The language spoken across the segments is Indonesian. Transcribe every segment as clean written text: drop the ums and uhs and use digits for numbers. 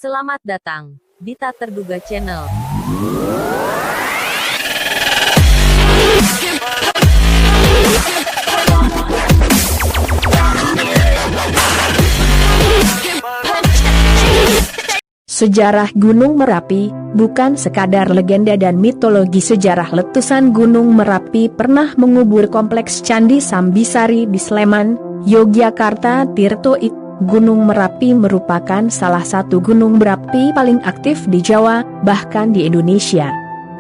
Selamat datang di Tak Terduga Channel. Sejarah Gunung Merapi, bukan sekadar legenda dan mitologi. Sejarah letusan Gunung Merapi pernah mengubur kompleks Candi Sambisari di Sleman, Yogyakarta. Tirtoid, Gunung Merapi merupakan salah satu gunung berapi paling aktif di Jawa, bahkan di Indonesia.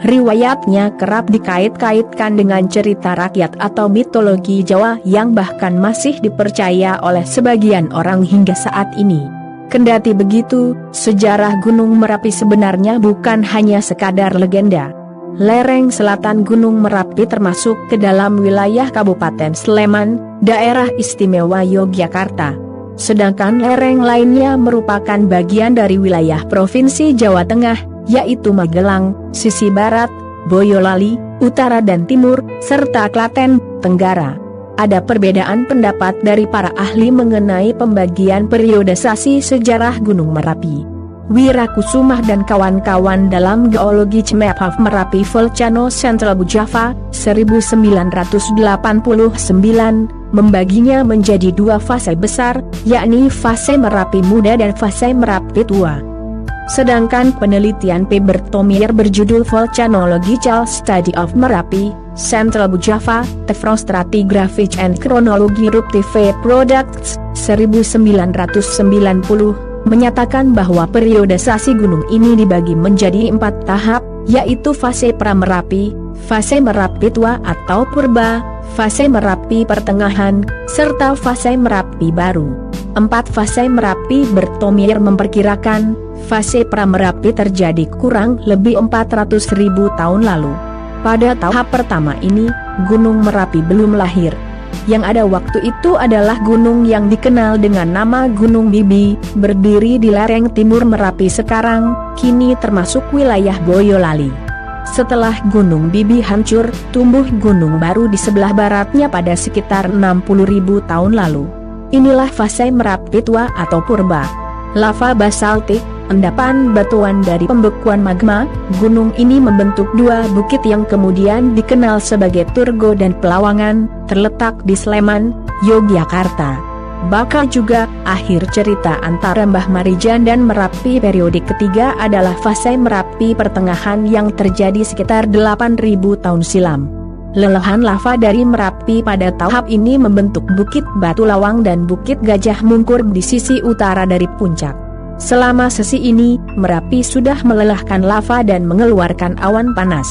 Riwayatnya kerap dikait-kaitkan dengan cerita rakyat atau mitologi Jawa yang bahkan masih dipercaya oleh sebagian orang hingga saat ini. Kendati begitu, sejarah Gunung Merapi sebenarnya bukan hanya sekadar legenda. Lereng selatan Gunung Merapi termasuk ke dalam wilayah Kabupaten Sleman, Daerah Istimewa Yogyakarta. Sedangkan lereng lainnya merupakan bagian dari wilayah Provinsi Jawa Tengah, yaitu Magelang, sisi barat, Boyolali, utara dan timur, serta Klaten, Tenggara. Ada perbedaan pendapat dari para ahli mengenai pembagian periodisasi sejarah Gunung Merapi. Wirakusumah dan kawan-kawan dalam Geologic Map of Merapi Volcano Central Java, 1989, membaginya menjadi dua fase besar, yakni fase Merapi Muda dan fase Merapi Tua. Sedangkan penelitian P. Bertomier berjudul Volcanological Study of Merapi, Central Java, The Stratigraphic and Chronology Eruptive Products, 1990, menyatakan bahwa periodisasi gunung ini dibagi menjadi 4 tahap, yaitu fase pra-Merapi, fase Merapi Tua atau Purba, fase Merapi Pertengahan, serta fase Merapi Baru. 4 fase Merapi Bertomier memperkirakan, fase pra-Merapi terjadi kurang lebih 400.000 tahun lalu. Pada tahap pertama ini, Gunung Merapi belum lahir. Yang ada waktu itu adalah gunung yang dikenal dengan nama Gunung Bibi, berdiri di lereng timur Merapi sekarang, kini termasuk wilayah Boyolali. Setelah Gunung Bibi hancur, tumbuh gunung baru di sebelah baratnya pada sekitar 60.000 tahun lalu. Inilah fase Merapi Tua atau Purba. Lava basaltik, endapan batuan dari pembekuan magma, gunung ini membentuk dua bukit yang kemudian dikenal sebagai Turgo dan Pelawangan, terletak di Sleman, Yogyakarta. Bakal juga, akhir cerita antara Mbah Marijan dan Merapi periode ketiga adalah fase Merapi Pertengahan yang terjadi sekitar 8.000 tahun silam. Lelehan lava dari Merapi pada tahap ini membentuk Bukit Batu Lawang dan Bukit Gajah Mungkur di sisi utara dari puncak. Selama sesi ini, Merapi sudah melelahkan lava dan mengeluarkan awan panas.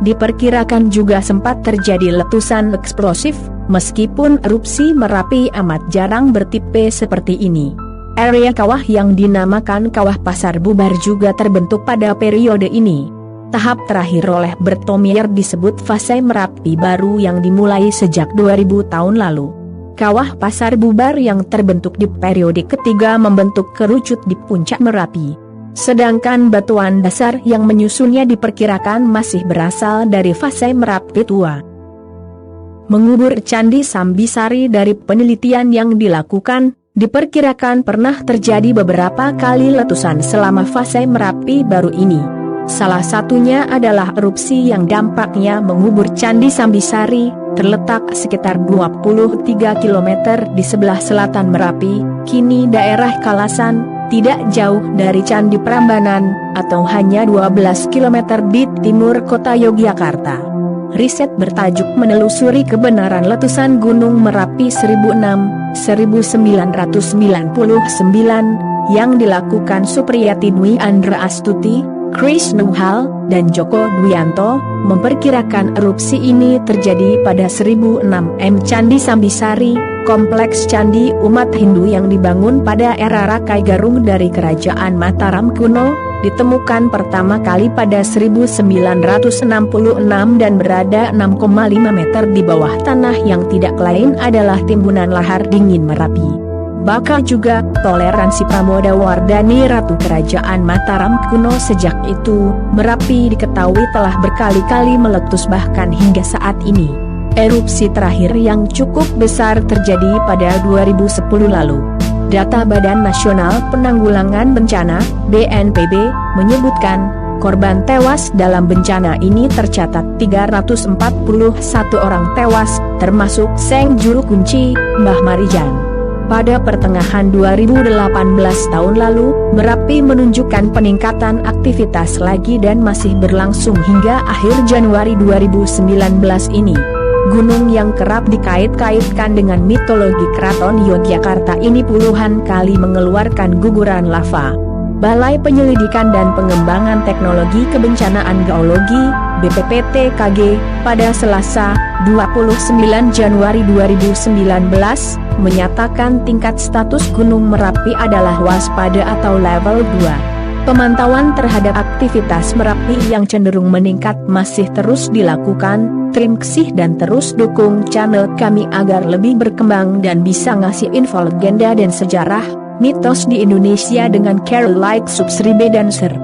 Diperkirakan juga sempat terjadi letusan eksplosif, meskipun erupsi Merapi amat jarang bertipe seperti ini. Area kawah yang dinamakan Kawah Pasar Bubar juga terbentuk pada periode ini. Tahap terakhir oleh Bertomier disebut fase Merapi Baru yang dimulai sejak 2000 tahun lalu. Kawah Pasar Bubar yang terbentuk di periode ketiga membentuk kerucut di puncak Merapi. Sedangkan batuan dasar yang menyusunnya diperkirakan masih berasal dari fase Merapi Tua. Mengubur Candi Sambisari, dari penelitian yang dilakukan, diperkirakan pernah terjadi beberapa kali letusan selama fase Merapi Baru ini. Salah satunya adalah erupsi yang dampaknya mengubur Candi Sambisari, terletak sekitar 23 km di sebelah selatan Merapi, kini daerah Kalasan, tidak jauh dari Candi Prambanan, atau hanya 12 km di timur kota Yogyakarta. Riset bertajuk Menelusuri Kebenaran Letusan Gunung Merapi 1999 yang dilakukan Supriyati Dwi Andra Astuti, Chris Nuhal, dan Joko Dwianto, memperkirakan erupsi ini terjadi pada 1006 m. Candi Sambisari, kompleks candi umat Hindu yang dibangun pada era Rakai Garung dari Kerajaan Mataram kuno, ditemukan pertama kali pada 1966 dan berada 6,5 meter di bawah tanah yang tidak lain adalah timbunan lahar dingin Merapi. Bakal juga, toleransi Pramodawardhani Ratu Kerajaan Mataram kuno. Sejak itu, Merapi diketahui telah berkali-kali meletus bahkan hingga saat ini. Erupsi terakhir yang cukup besar terjadi pada 2010 lalu. Data Badan Nasional Penanggulangan Bencana (BNPB) menyebutkan, korban tewas dalam bencana ini tercatat 341 orang tewas, termasuk Seng Juru Kunci, Mbah Marijan. Pada pertengahan 2018 tahun lalu, Merapi menunjukkan peningkatan aktivitas lagi dan masih berlangsung hingga akhir Januari 2019 ini. Gunung yang kerap dikait-kaitkan dengan mitologi Keraton Yogyakarta ini puluhan kali mengeluarkan guguran lava. Balai Penyelidikan dan Pengembangan Teknologi Kebencanaan Geologi, BPPTKG, pada Selasa, 29 Januari 2019, menyatakan tingkat status Gunung Merapi adalah waspada atau level 2. Pemantauan terhadap aktivitas Merapi yang cenderung meningkat masih terus dilakukan. Terima kasih dan terus dukung channel kami agar lebih berkembang dan bisa ngasih info legenda dan sejarah mitos di Indonesia dengan care, like, subscribe dan share.